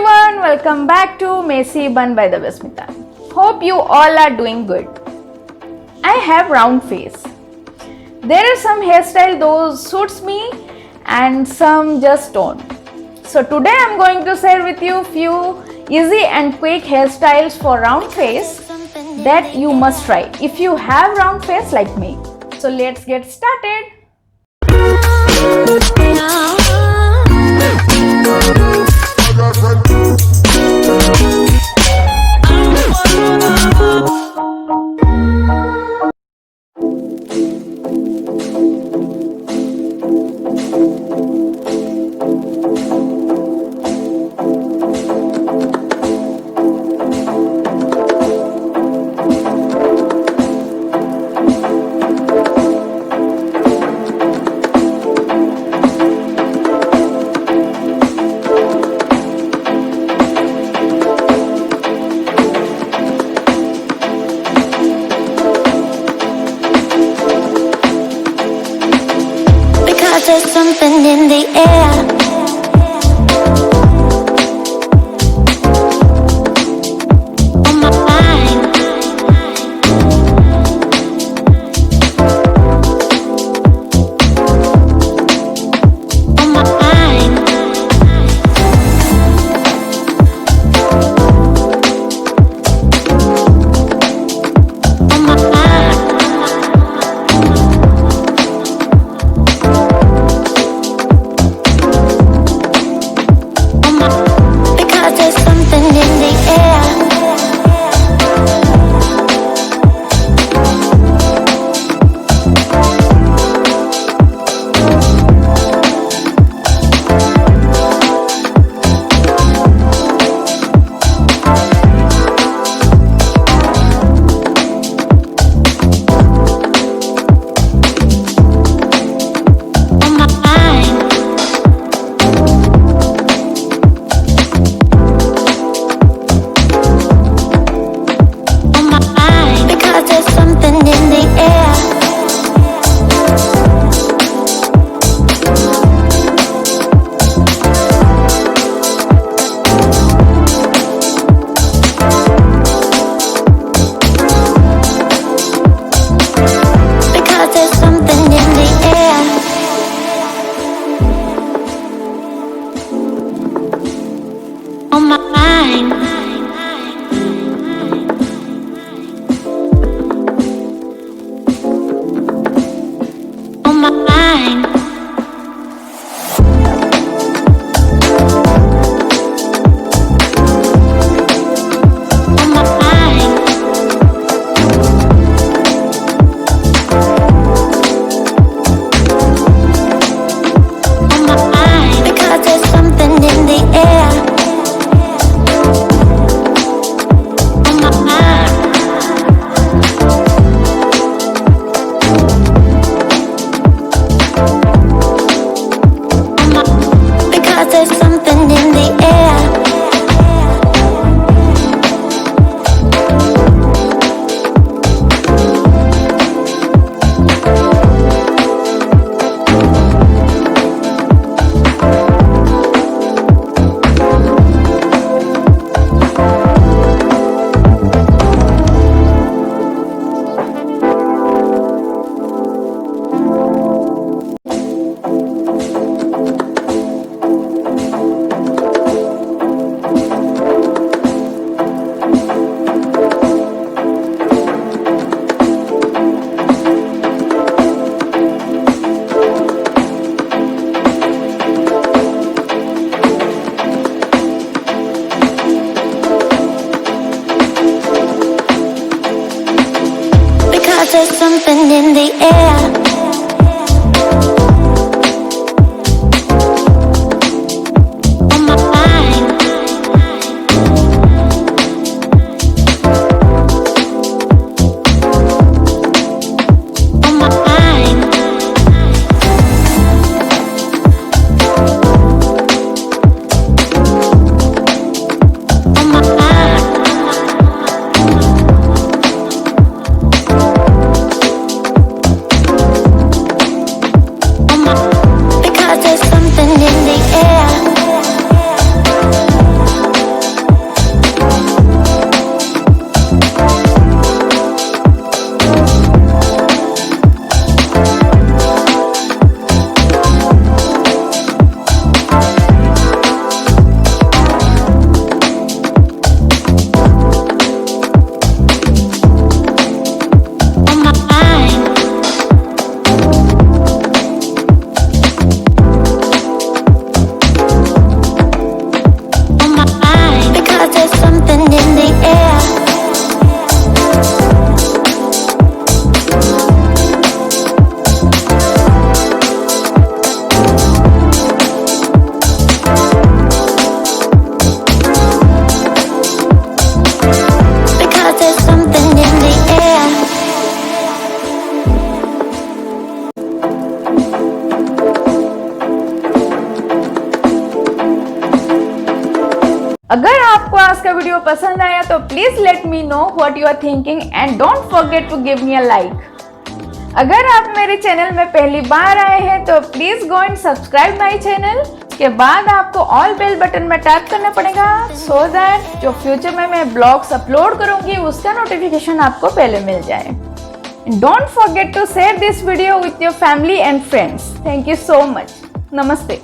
everyone, welcome back to Messy Bun by debasmita. Hope you all are doing good. I have round face. There are some hairstyle those suits me and some just don't. So today I'm going to share with you few easy and quick hairstyles for round face that you must try if you have round face like me. So let's get started. There's something in the air. On my mind. On my mind. On my mind. There's something in the air. On my mind. There's something in the air. Because there's something in the air. On my mind. On my mind. On my mind. On my mind. Because there's something in the air. On my mind. Because there's something in the air. Because there's something in the air. On my mind. On my mind. On my mind. अगर आपको आज का video पसंद आया तो please let me know what you are thinking and don't forget to give me a like. अगर आप मेरे चैनल में पहली बार आए हैं तो please go and subscribe my channel. के बाद आपको ऑल बेल बटन में टैप करना पड़ेगा सो दैट जो फ्यूचर में मैं ब्लॉग्स अपलोड करूंगी उसका नोटिफिकेशन आपको पहले मिल जाए। Don't forget to share this video with your family and friends. Thank you so much. नमस्ते।